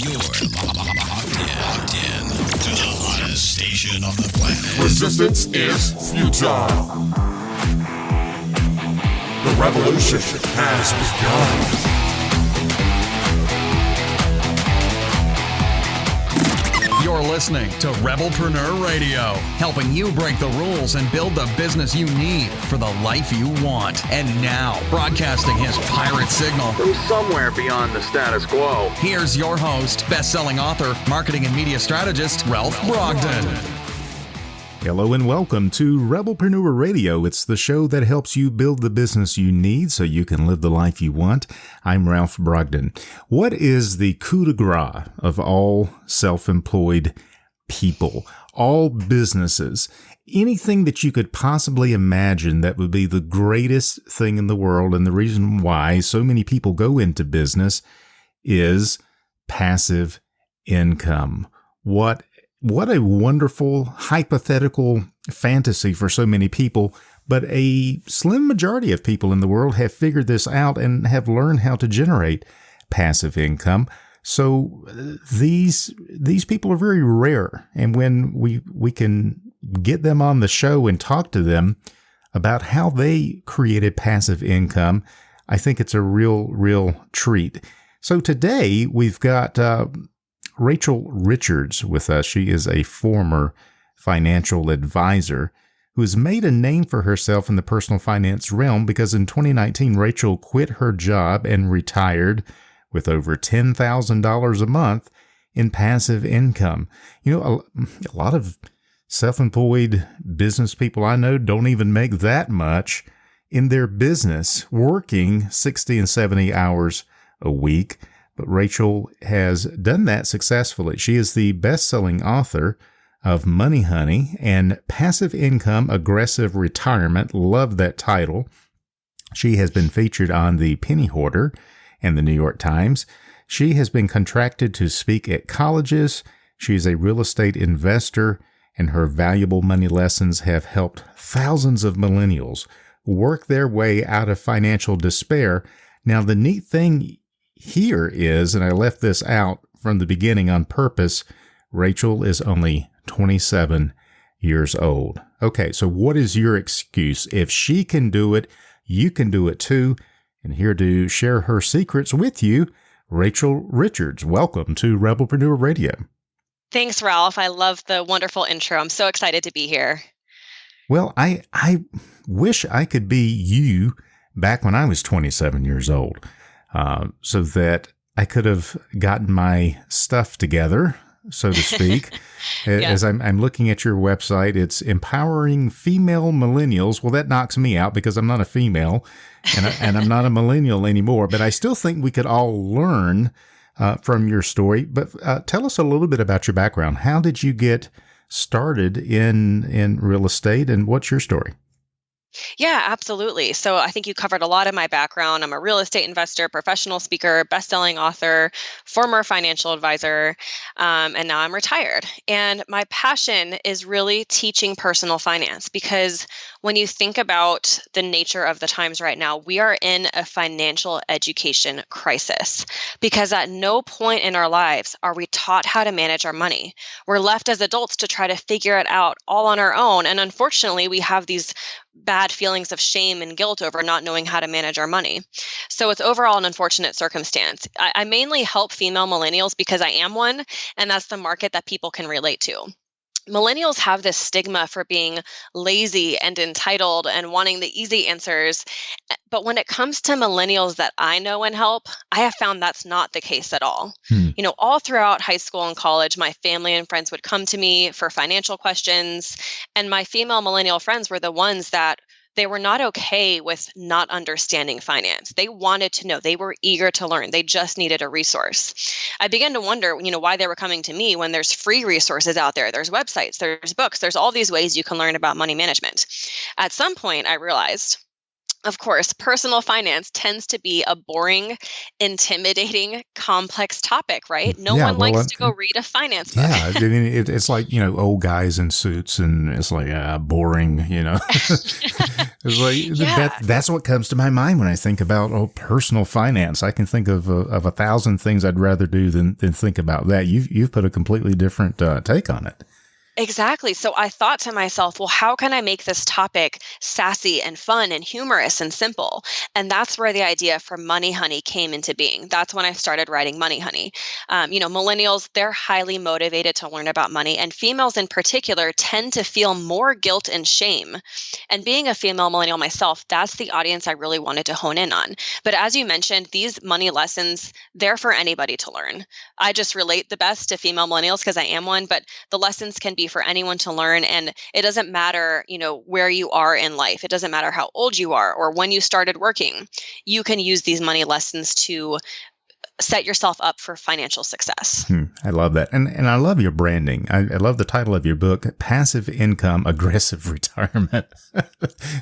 You're locked in to the hottest station on the planet. Resistance is futile. The revolution has begun. You're listening to Rebelpreneur Radio, helping you break the rules and build the business you need for the life you want. And now, broadcasting his pirate signal from somewhere beyond the status quo, here's your host, best-selling author, marketing and media strategist, Ralph Brogden. Hello and welcome to Rebelpreneur Radio. It's the show that helps you build the business you need so you can live the life you want. I'm Ralph Brogden. What is the coup de grace of all self-employed people, all businesses? Anything that you could possibly imagine that would be the greatest thing in the world, and the reason why so many people go into business is passive income. What a wonderful hypothetical fantasy for so many people, but a slim majority of people in the world have figured this out and have learned how to generate passive income. So these people are very rare, and when we can get them on the show and talk to them about how they created passive income, I think it's a real treat. So today we've got Rachel Richards with us. She is a former financial advisor who has made a name for herself in the personal finance realm because in 2019, Rachel quit her job and retired with over $10,000 a month in passive income. You know, a lot of self-employed business people I know don't even make that much in their business, working 60 and 70 hours a week. But Rachel has done that successfully. She is the best-selling author of Money Honey and Passive Income Aggressive Retirement. Love that title. She has been featured on the Penny Hoarder and the New York Times. She has been contracted to speak at colleges. She is a real estate investor, and her valuable money lessons have helped thousands of millennials work their way out of financial despair. Now, the neat thing here is, and I left this out from the beginning on purpose, Rachel is only 27 years old. Okay, so what is your excuse? If she can do it, you can do it too. And here to share her secrets with you, Rachel Richards. Welcome to Rebelpreneur Radio. Thanks, Ralph. I love the wonderful intro. I'm so excited to be here. Well, I wish I could be you back when I was 27 years old. So that I could have gotten my stuff together, so to speak. As I'm looking at your website, it's empowering female millennials. Well, that knocks me out because I'm not a female and I'm not a millennial anymore, but I still think we could all learn from your story. But tell us a little bit about your background. How did you get started in real estate, and what's your story? Yeah, absolutely. So I think you covered a lot of my background. I'm a real estate investor, professional speaker, best-selling author, former financial advisor, and now I'm retired. And my passion is really teaching personal finance because when you think about the nature of the times right now, we are in a financial education crisis because at no point in our lives are we taught how to manage our money. We're left as adults to try to figure it out all on our own. And unfortunately, we have these bad feelings of shame and guilt over not knowing how to manage our money. So it's overall an unfortunate circumstance. I mainly help female millennials because I am one, and that's the market that people can relate to. Millennials have this stigma for being lazy and entitled and wanting the easy answers. But when it comes to millennials that I know and help, I have found that's not the case at all. You know, all throughout high school and college, my family and friends would come to me for financial questions. And my female millennial friends were the ones that they were not okay with not understanding finance. They wanted to know. They were eager to learn. They just needed a resource. I began to wonder, why they were coming to me when there's free resources out there. There's websites, there's books, there's all these ways you can learn about money management. At some point, I realized Of course, personal finance tends to be a boring, intimidating, complex topic, right? No Yeah, one well, likes to go read a finance book. yeah, I mean, it's like, old guys in suits, and it's like boring, It's like Yeah. that's what comes to my mind when I think about personal finance. I can think of 1,000 things I'd rather do than think about that. You've put a completely different take on it. Exactly. So I thought to myself, well, how can I make this topic sassy and fun and humorous and simple? And that's where the idea for Money Honey came into being. That's when I started writing Money Honey. Millennials, they're highly motivated to learn about money, and females in particular tend to feel more guilt and shame. And being a female millennial myself, that's the audience I really wanted to hone in on. But as you mentioned, these money lessons, they're for anybody to learn. I just relate the best to female millennials because I am one, but the lessons can be for anyone to learn. And it doesn't matter, where you are in life. It doesn't matter how old you are or when you started working. You can use these money lessons to set yourself up for financial success. I love that. And I love your branding. I love the title of your book, Passive Income, Aggressive Retirement.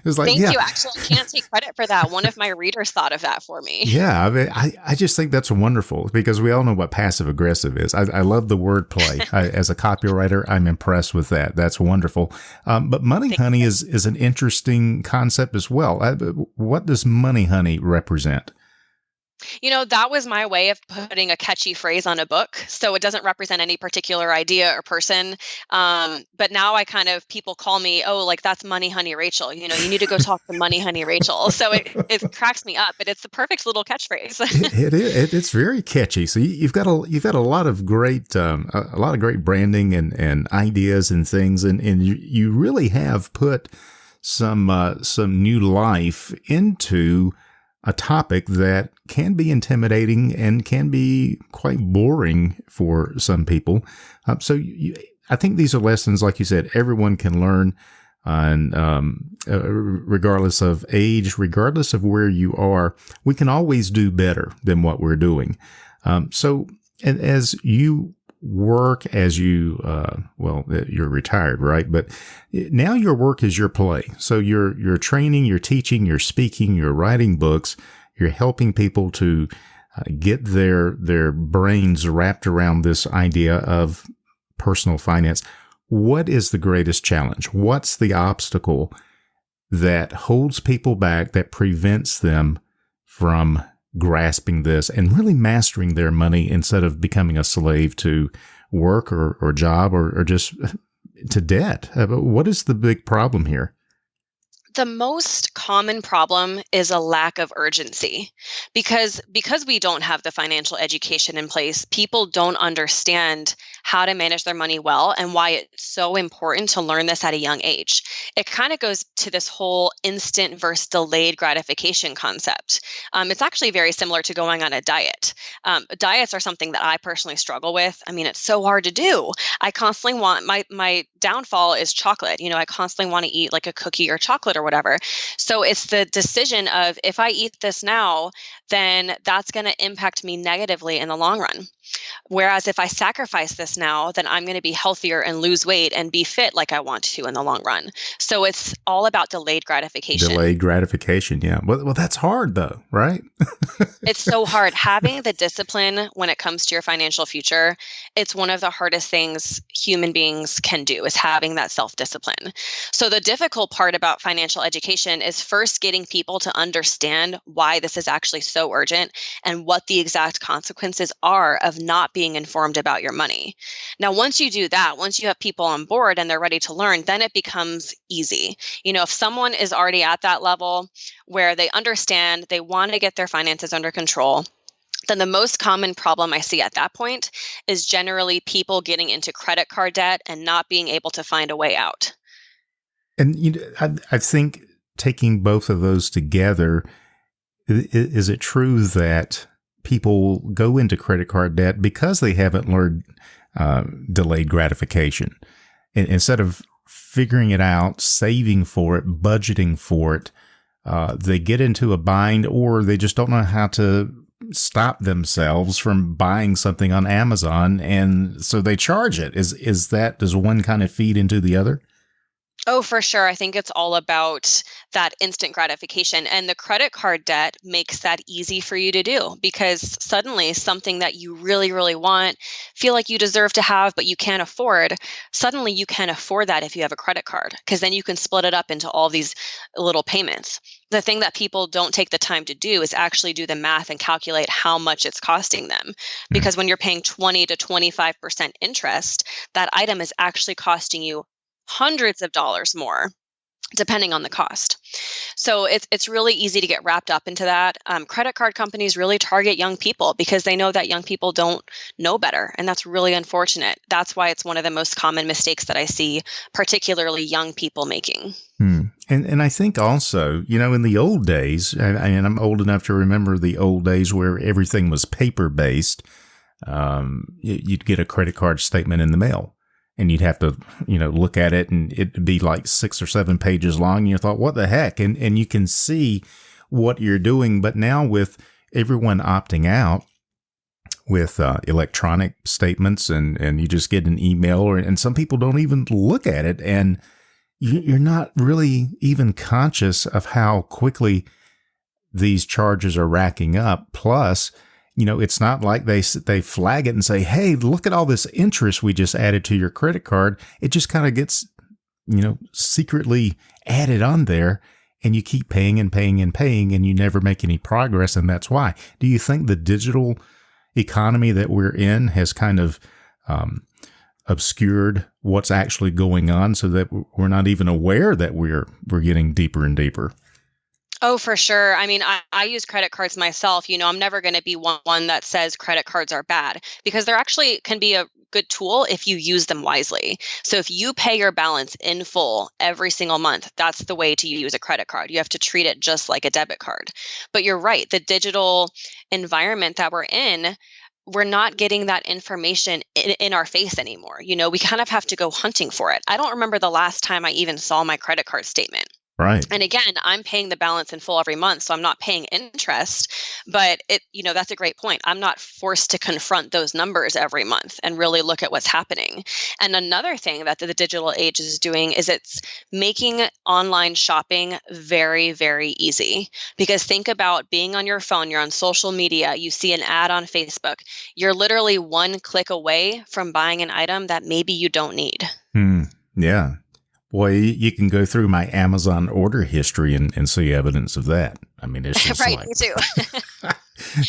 It's like, Thank you. Actually, I can't take credit for that. One of my readers thought of that for me. Yeah, I mean, I just think that's wonderful because we all know what passive aggressive is. I love the wordplay. As a copywriter, I'm impressed with that. That's wonderful. But Money Honey is an interesting concept as well. What does Money Honey represent? That was my way of putting a catchy phrase on a book. So it doesn't represent any particular idea or person. But now people call me, oh, like that's Money Honey Rachel. You need to go talk to Money Honey Rachel. So it cracks me up, but it's the perfect little catchphrase. It is. It's very catchy. So you've got a lot of great branding and ideas and things, and you really have put some new life into a topic that can be intimidating and can be quite boring for some people. I think these are lessons, like you said, everyone can learn, and regardless of age, regardless of where you are, we can always do better than what we're doing. And as you work, you're retired, right? But now your work is your play. So you're training, you're teaching, you're speaking, you're writing books, you're helping people to get their brains wrapped around this idea of personal finance. What is the greatest challenge? What's the obstacle that holds people back, that prevents them from grasping this and really mastering their money instead of becoming a slave to work or job or just to debt? What is the big problem here? The most common problem is a lack of urgency because we don't have the financial education in place. People don't understand how to manage their money well and why it's so important to learn this at a young age. It kind of goes to this whole instant versus delayed gratification concept. It's actually very similar to going on a diet. Diets are something that I personally struggle with. I mean, it's so hard to do. I constantly want my downfall is chocolate. I constantly want to eat like a cookie or chocolate or whatever. So it's the decision of if I eat this now, then that's going to impact me negatively in the long run. Whereas if I sacrifice this now, then I'm going to be healthier and lose weight and be fit like I want to in the long run. So it's all about delayed gratification. Delayed gratification, yeah. Well, that's hard though, right? It's so hard. Having the discipline when it comes to your financial future, it's one of the hardest things human beings can do is having that self-discipline. So the difficult part about financial education is first getting people to understand why this is actually so urgent and what the exact consequences are of not being informed about your money. Now, once you do that, once you have people on board and they're ready to learn, then it becomes easy. If someone is already at that level where they understand, they want to get their finances under control, then the most common problem I see at that point is generally people getting into credit card debt and not being able to find a way out. And I think taking both of those together, is it true that people go into credit card debt because they haven't learned delayed gratification? Instead of figuring it out, saving for it, budgeting for it, they get into a bind, or they just don't know how to stop themselves from buying something on Amazon, and so they charge it. Does one kind of feed into the other? Oh, for sure. I think it's all about that instant gratification. And the credit card debt makes that easy for you to do because suddenly something that you really, really want, feel like you deserve to have, but you can't afford, suddenly you can afford that if you have a credit card because then you can split it up into all these little payments. The thing that people don't take the time to do is actually do the math and calculate how much it's costing them. Mm. Because when you're paying 20 to 25% interest, that item is actually costing you hundreds of dollars more depending on the cost. So it's really easy to get wrapped up into that. Credit card companies really target young people because they know that young people don't know better, and that's really unfortunate. That's why it's one of the most common mistakes that I see, particularly young people making. And I think also, in the old days, and I'm old enough to remember the old days where everything was paper based. You'd get a credit card statement in the mail. And you'd have to, look at it and it'd be like 6 or 7 pages long. And you thought, what the heck? And you can see what you're doing. But now with everyone opting out with electronic statements and you just get an email and some people don't even look at it. And you're not really even conscious of how quickly these charges are racking up. Plus, it's not like they flag it and say, hey, look at all this interest we just added to your credit card. It just kind of gets, secretly added on there and you keep paying and paying and paying and you never make any progress. And that's why. Do you think the digital economy that we're in has kind of obscured what's actually going on so that we're not even aware that we're getting deeper and deeper? Oh, for sure. I mean, I use credit cards myself. I'm never going to be one that says credit cards are bad because they're actually can be a good tool if you use them wisely. So if you pay your balance in full every single month, that's the way to use a credit card. You have to treat it just like a debit card. But you're right. The digital environment that we're in, we're not getting that information in our face anymore. We kind of have to go hunting for it. I don't remember the last time I even saw my credit card statement. Right. And again, I'm paying the balance in full every month, so I'm not paying interest, but that's a great point. I'm not forced to confront those numbers every month and really look at what's happening. And another thing that the digital age is doing is it's making online shopping very, very easy. Because think about being on your phone, you're on social media, you see an ad on Facebook. You're literally one click away from buying an item that maybe you don't need. Yeah. Boy, you can go through my Amazon order history and see evidence of that. I mean, it's just right, like, me too.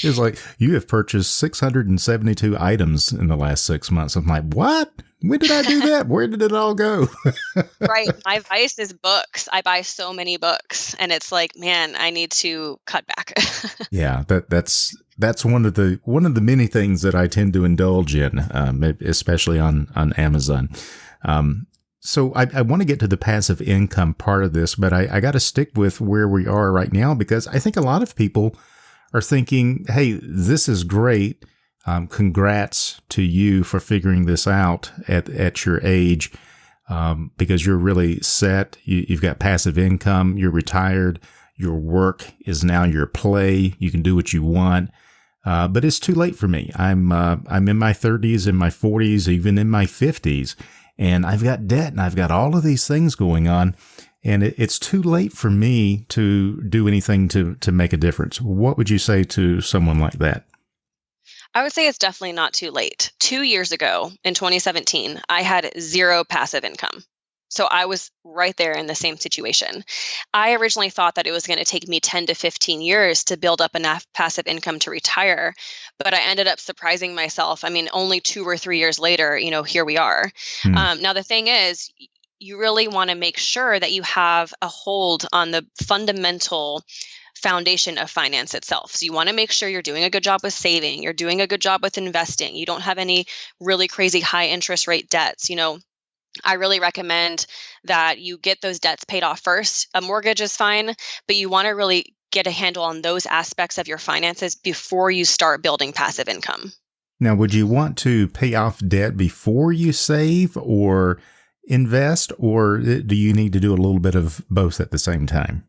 It's like you have purchased 672 items in the last 6 months. I'm like, what? When did I do that? Where did it all go? Right. My vice is books. I buy so many books, and it's like, man, I need to cut back. Yeah, that's one of the many things that I tend to indulge in, especially on Amazon. So I want to get to the passive income part of this, but I got to stick with where we are right now because I think a lot of people are thinking, hey, this is great. Congrats to you for figuring this out at your age because you're really set. You've got passive income. You're retired. Your work is now your play. You can do what you want. But it's too late for me. I'm in my 30s, in my 40s, even in my 50s. And I've got debt and I've got all of these things going on. And it's too late for me to do anything to make a difference. What would you say to someone like that? I would say it's definitely not too late. 2 years ago, in 2017, I had zero passive income. So I was right there in the same situation. I originally thought that it was going to take me 10 to 15 years to build up enough passive income to retire, but I ended up surprising myself. I mean, only 2 or 3 years later, here we are. Now, the thing is, you really want to make sure that you have a hold on the fundamental foundation of finance itself. So you want to make sure you're doing a good job with saving, you're doing a good job with investing, you don't have any really crazy high interest rate debts. I really recommend that you get those debts paid off first. A mortgage is fine, but you want to really get a handle on those aspects of your finances before you start building passive income. Now, would you want to pay off debt before you save or invest, or do you need to do a little bit of both at the same time?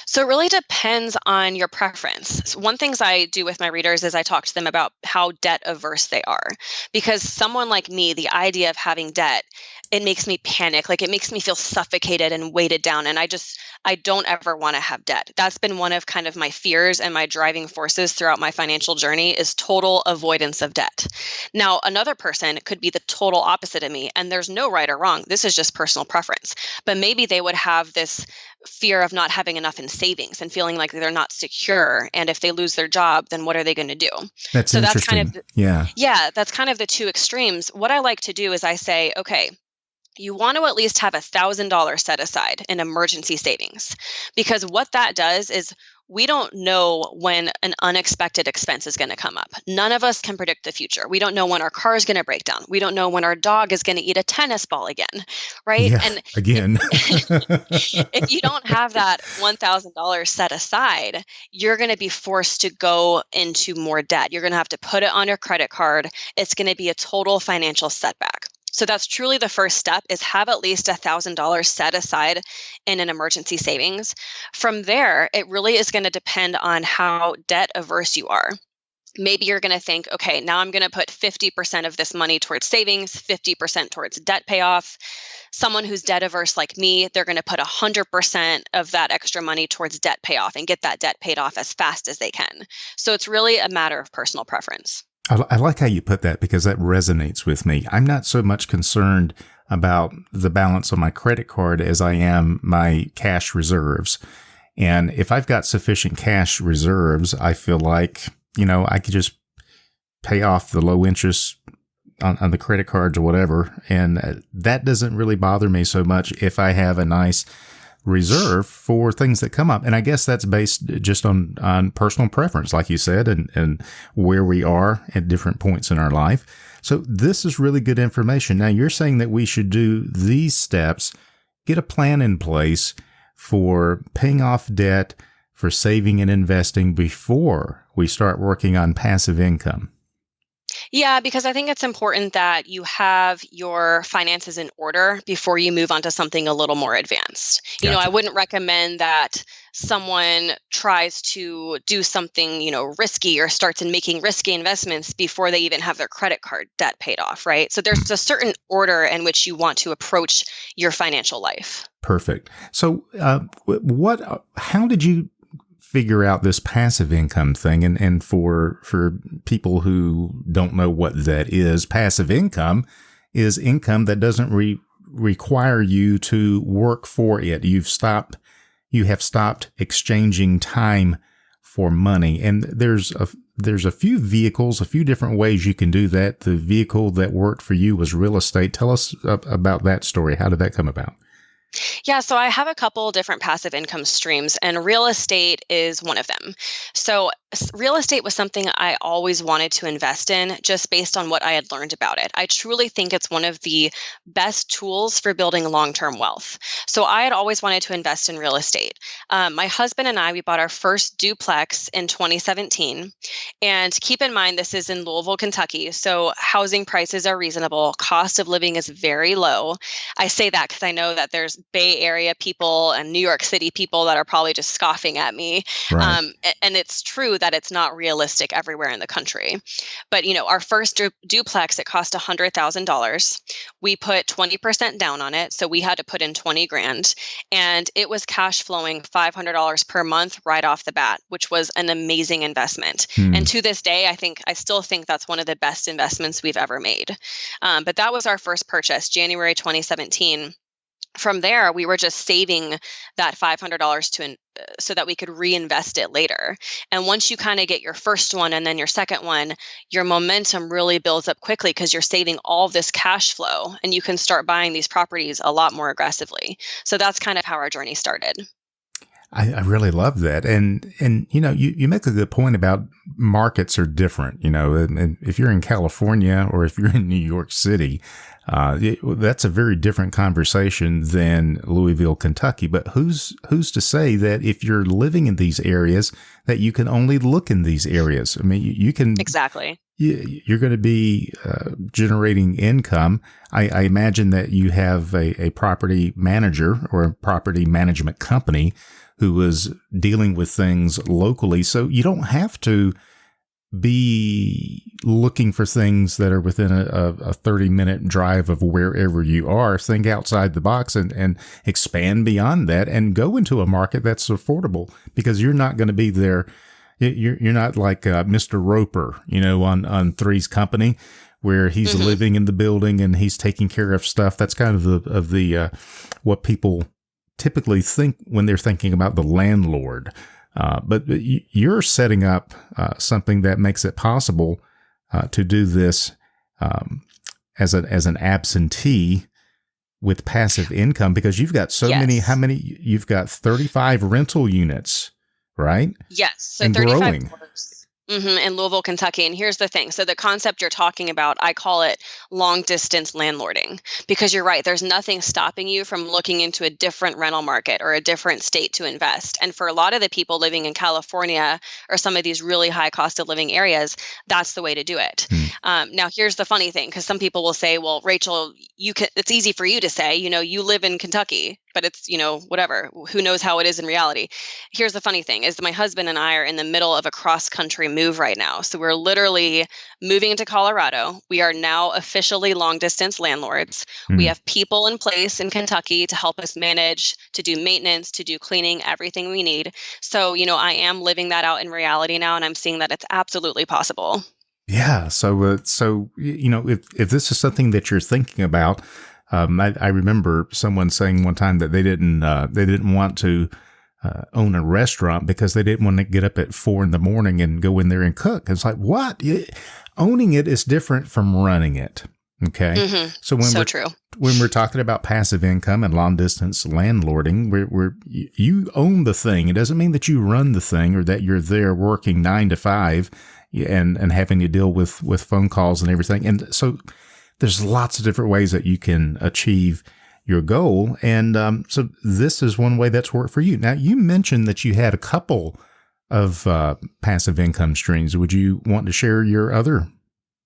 So it really depends on your preference. So one things I do with my readers is I talk to them about how debt averse they are. Because someone like me, the idea of having debt it makes me panic. Like it makes me feel suffocated and weighted down. And I don't ever want to have debt. That's been one of kind of my fears and my driving forces throughout my financial journey is total avoidance of debt. Now, another person could be the total opposite of me, and there's no right or wrong. This is just personal preference. But maybe they would have this fear of not having enough in savings and feeling like they're not secure. And if they lose their job, then what are they going to do? That's so interesting. That's kind of, yeah, that's kind of the two extremes. What I like to do is I say, okay, you want to at least have $1,000 set aside in emergency savings, because what that does is we don't know when an unexpected expense is going to come up. None of us can predict the future. We don't know when our car is going to break down. We don't know when our dog is going to eat a tennis ball again, right? Yeah, and again. if you don't have that $1,000 set aside, you're going to be forced to go into more debt. You're going to have to put it on your credit card. It's going to be a total financial setback. So that's truly the first step, is have at least $1,000 set aside in an emergency savings. From there, it really is going to depend on how debt averse you are. Maybe you're going to think, okay, now I'm going to put 50% of this money towards savings, 50% towards debt payoff. Someone who's debt averse like me, they're going to put 100% of that extra money towards debt payoff and get that debt paid off as fast as they can. So it's really a matter of personal preference. I like how you put that, because that resonates with me. I'm not so much concerned about the balance on my credit card as I am my cash reserves. And if I've got sufficient cash reserves, I feel like, I could just pay off the low interest on the credit cards or whatever. And that doesn't really bother me so much if I have a nice reserve for things that come up. And I guess that's based just on personal preference, like you said, and where we are at different points in our life. So this is really good information. Now, you're saying that we should do these steps, get a plan in place for paying off debt, for saving and investing before we start working on passive income. Yeah, because I think it's important that you have your finances in order before you move on to something a little more advanced. I wouldn't recommend that someone tries to do something, risky or starts in making risky investments before they even have their credit card debt paid off, right? So there's a certain order in which you want to approach your financial life. Perfect. So how did you figure out this passive income thing? And for people who don't know what that is, passive income is income that doesn't require you to work for it. You have stopped exchanging time for money. And there's a few vehicles, a few different ways you can do that. The vehicle that worked for you was real estate. Tell us about that story. How did that come about? Yeah, so I have a couple different passive income streams, and real estate is one of them. So real estate was something I always wanted to invest in just based on what I had learned about it. I truly think it's one of the best tools for building long-term wealth. So I had always wanted to invest in real estate. My husband and I, we bought our first duplex in 2017. And keep in mind, this is in Louisville, Kentucky. So housing prices are reasonable. Cost of living is very low. I say that because I know that there's Bay Area people and New York City people that are probably just scoffing at me. Right. And it's true that it's not realistic everywhere in the country. But, our first duplex, it cost $100,000. We put 20% down on it. So we had to put in 20 grand, and it was cash flowing $500 per month right off the bat, which was an amazing investment. And to this day, I still think that's one of the best investments we've ever made. But that was our first purchase, January 2017. From there, we were just saving that $500 so that we could reinvest it later. And once you kind of get your first one and then your second one, your momentum really builds up quickly because you're saving all this cash flow, and you can start buying these properties a lot more aggressively. So that's kind of how our journey started. I really love that. And you make a good point about markets are different. And if you're in California or if you're in New York City, that's a very different conversation than Louisville, Kentucky. But who's to say that if you're living in these areas that you can only look in these areas? I mean, you can. Exactly. You're going to be generating income. I imagine that you have a property manager or a property management company who is dealing with things locally. So you don't have to be looking for things that are within a 30-minute drive of wherever you are. Think outside the box and expand beyond that and go into a market that's affordable, because you're not going to be there. You're not like Mr. Roper, on Three's Company, where he's living in the building and he's taking care of stuff. That's kind of the what people typically think when they're thinking about the landlord. But you're setting up something that makes it possible to do this as an absentee with passive income, because you've got so many. How many? You've got 35 rental units, right? Yes, so and 35 growing. floors. In Louisville, Kentucky. And here's the thing. So the concept you're talking about, I call it long distance landlording, because you're right. There's nothing stopping you from looking into a different rental market or a different state to invest. And for a lot of the people living in California or some of these really high cost of living areas, that's the way to do it. Now, here's the funny thing, because some people will say, well, Rachel, it's easy for you to say, you live in Kentucky, but it's, whatever, who knows how it is in reality. Here's the funny thing is that my husband and I are in the middle of a cross-country move right now. So we're literally moving into Colorado. We are now officially long-distance landlords. We have people in place in Kentucky to help us manage, to do maintenance, to do cleaning, everything we need. So, I am living that out in reality now, and I'm seeing that it's absolutely possible. Yeah. So, if this is something that you're thinking about, I remember someone saying one time that they didn't want to own a restaurant because they didn't want to get up at 4 a.m. and go in there and cook. It's like, what? Owning it is different from running it. Okay. So when we're talking about passive income and long distance landlording, you own the thing. It doesn't mean that you run the thing or that you're there working 9 to 5 and having to deal with phone calls and everything. And so there's lots of different ways that you can achieve your goal. And so this is one way that's worked for you. Now, you mentioned that you had a couple of passive income streams. Would you want to share your other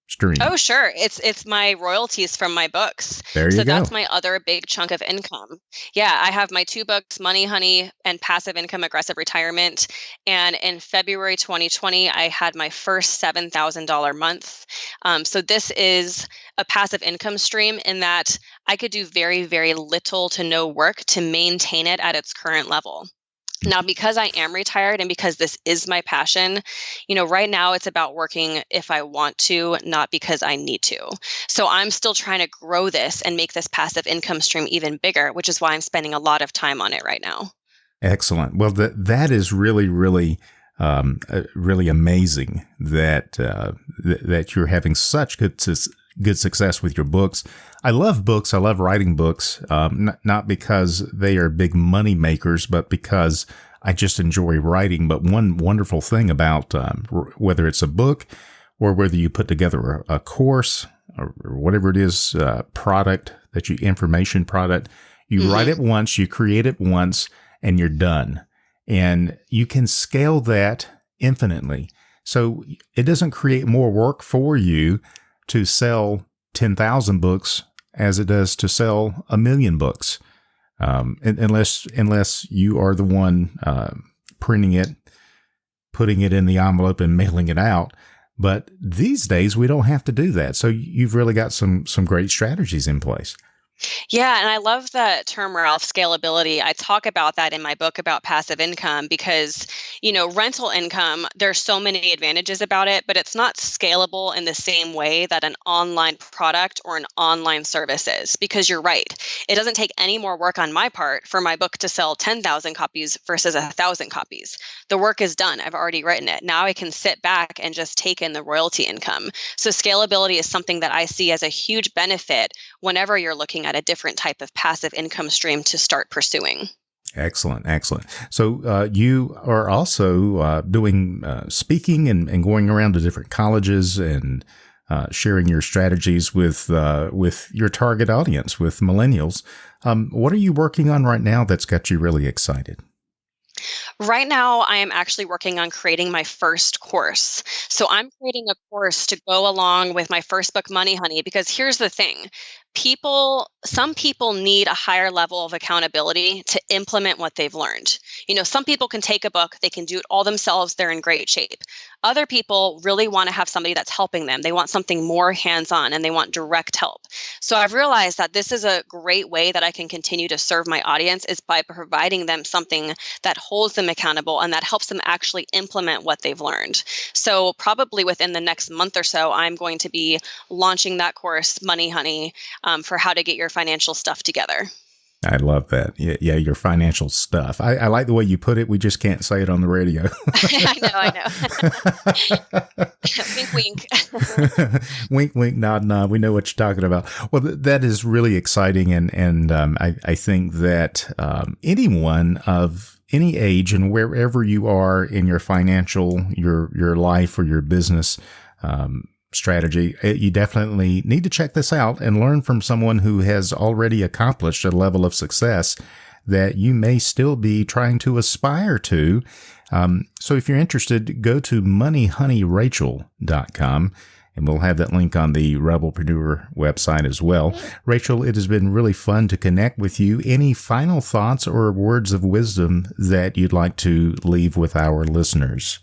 stream? Oh, sure. It's my royalties from my books. There you go. So that's my other big chunk of income. Yeah, I have my 2 books, Money Honey and Passive Income Aggressive Retirement. And in February 2020, I had my first $7,000 month. So this is a passive income stream in that I could do very, very little to no work to maintain it at its current level. Now, because I am retired and because this is my passion, right now it's about working if I want to, not because I need to. So I'm still trying to grow this and make this passive income stream even bigger, which is why I'm spending a lot of time on it right now. Excellent. Well, that is really, really, really amazing that that you're having such good success with your books. I love books. I love writing books, not because they are big money makers, but because I just enjoy writing. But one wonderful thing about whether it's a book or whether you put together a course or whatever it is, information product, you write it once, you create it once, and you're done. And you can scale that infinitely. So it doesn't create more work for you to sell 10,000 books as it does to sell 1 million books, unless you are the one printing it, putting it in the envelope and mailing it out. But these days we don't have to do that. So you've really got some great strategies in place. Yeah, and I love the term, Ralph, scalability. I talk about that in my book about passive income because, rental income, there's so many advantages about it, but it's not scalable in the same way that an online product or an online service is, because you're right. It doesn't take any more work on my part for my book to sell 10,000 copies versus 1,000 copies. The work is done. I've already written it. Now I can sit back and just take in the royalty income. So scalability is something that I see as a huge benefit whenever you're looking at a different type of passive income stream to start pursuing. Excellent. So you are also doing speaking and going around to different colleges and sharing your strategies with your target audience, with millennials. What are you working on right now that's got you really excited? Right now, I am actually working on creating my first course. So I'm creating a course to go along with my first book, Money Honey, because here's the thing. Some people need a higher level of accountability to implement what they've learned. Some people can take a book, they can do it all themselves, they're in great shape. Other people really want to have somebody that's helping them. They want something more hands-on and they want direct help. So I've realized that this is a great way that I can continue to serve my audience is by providing them something that holds them accountable and that helps them actually implement what they've learned. So probably within the next month or so, I'm going to be launching that course, Money Honey, for how to get your financial stuff together. I love that. Yeah, your financial stuff. I like the way you put it. We just can't say it on the radio. I know. Wink, wink. Wink, wink, nod, nod. We know what you're talking about. Well, that is really exciting. And I think that anyone of any age and wherever you are in your financial, your life or your business strategy, you definitely need to check this out and learn from someone who has already accomplished a level of success that you may still be trying to aspire to. So if you're interested, go to moneyhoneyrachel.com and we'll have that link on the Rebelpreneur website as well. Rachel, it has been really fun to connect with you. Any final thoughts or words of wisdom that you'd like to leave with our listeners?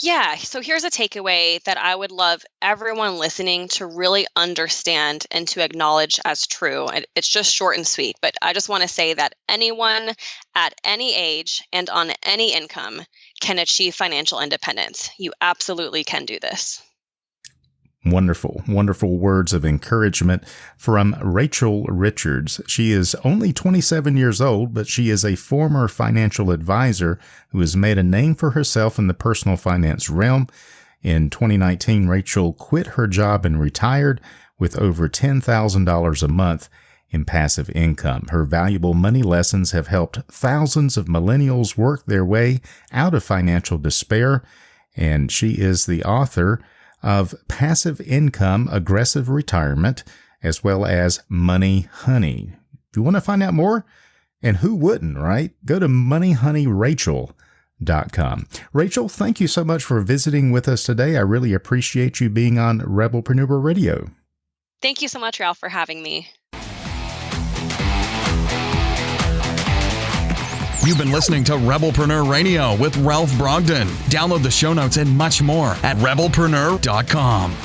Yeah. So here's a takeaway that I would love everyone listening to really understand and to acknowledge as true. It's just short and sweet, but I just want to say that anyone at any age and on any income can achieve financial independence. You absolutely can do this. Wonderful, wonderful words of encouragement from Rachel Richards. She is only 27 years old, but she is a former financial advisor who has made a name for herself in the personal finance realm. In 2019, Rachel quit her job and retired with over $10,000 a month in passive income. Her valuable money lessons have helped thousands of millennials work their way out of financial despair, and she is the author of Passive Income, Aggressive Retirement, as well as Money Honey. If you want to find out more, and who wouldn't, right? Go to moneyhoneyrachel.com. Rachel, thank you so much for visiting with us today. I really appreciate you being on Rebelpreneur Radio. Thank you so much, Ralph, for having me. You've been listening to Rebelpreneur Radio with Ralph Brogden. Download the show notes and much more at rebelpreneur.com.